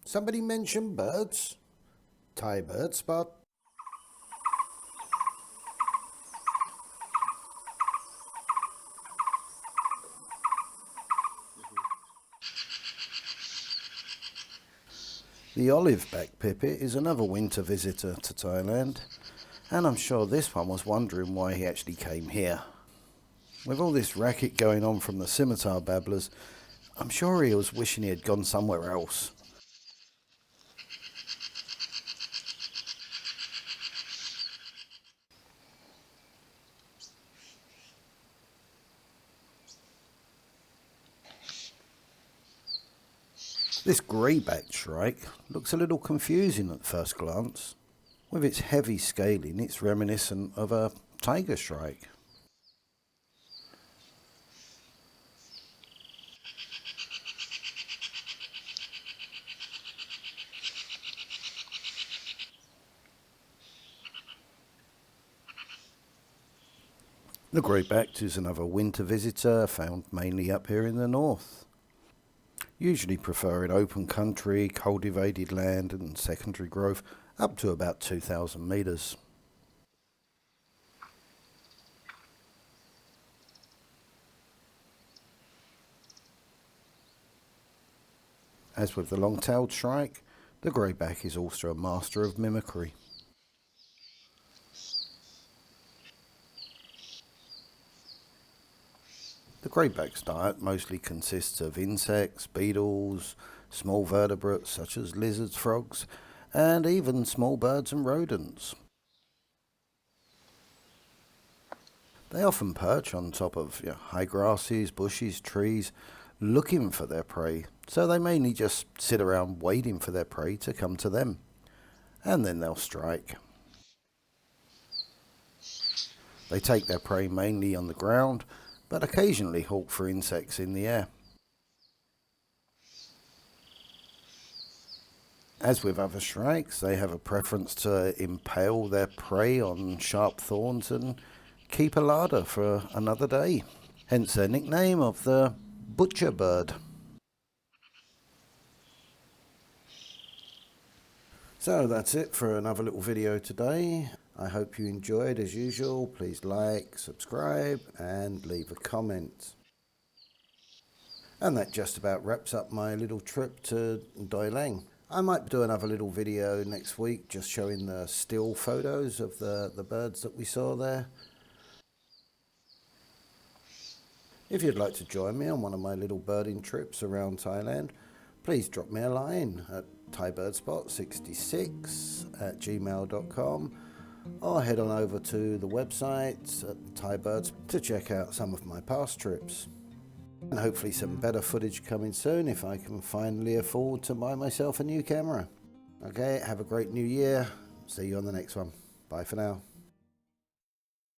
Somebody mention birds? ThaiBirdSpot. The Olive-backed Pipit is another winter visitor to Thailand, and I'm sure this one was wondering why he actually came here. With all this racket going on from the scimitar babblers, I'm sure he was wishing he had gone somewhere else. This grey-backed shrike looks a little confusing at first glance. With its heavy scaling, it's reminiscent of a tiger shrike. The grey-backed is another winter visitor found mainly up here in the north. Usually preferring open country, cultivated land and secondary growth up to about 2,000 metres. As with the long-tailed shrike, the grey-back is also a master of mimicry. The grey-back's diet mostly consists of insects, beetles, small vertebrates such as lizards, frogs, and even small birds and rodents. They often perch on top of high grasses, bushes, trees, looking for their prey, so they mainly just sit around waiting for their prey to come to them, and then they'll strike. They take their prey mainly on the ground, but occasionally hawk for insects in the air. As with other shrikes, they have a preference to impale their prey on sharp thorns and keep a larder for another day, hence their nickname of the butcher bird. So that's it for another little video today. I hope you enjoyed. As usual, please like, subscribe and leave a comment. And that just about wraps up my little trip to Doi Lang. I might do another little video next week just showing the still photos of the birds that we saw there. If you'd like to join me on one of my little birding trips around Thailand, please drop me a line at ThaiBirdSpot66@gmail.com or head on over to the website at ThaiBirds to check out some of my past trips. And hopefully some better footage coming soon if I can finally afford to buy myself a new camera. Okay, have a great new year. See you on the next one. Bye for now.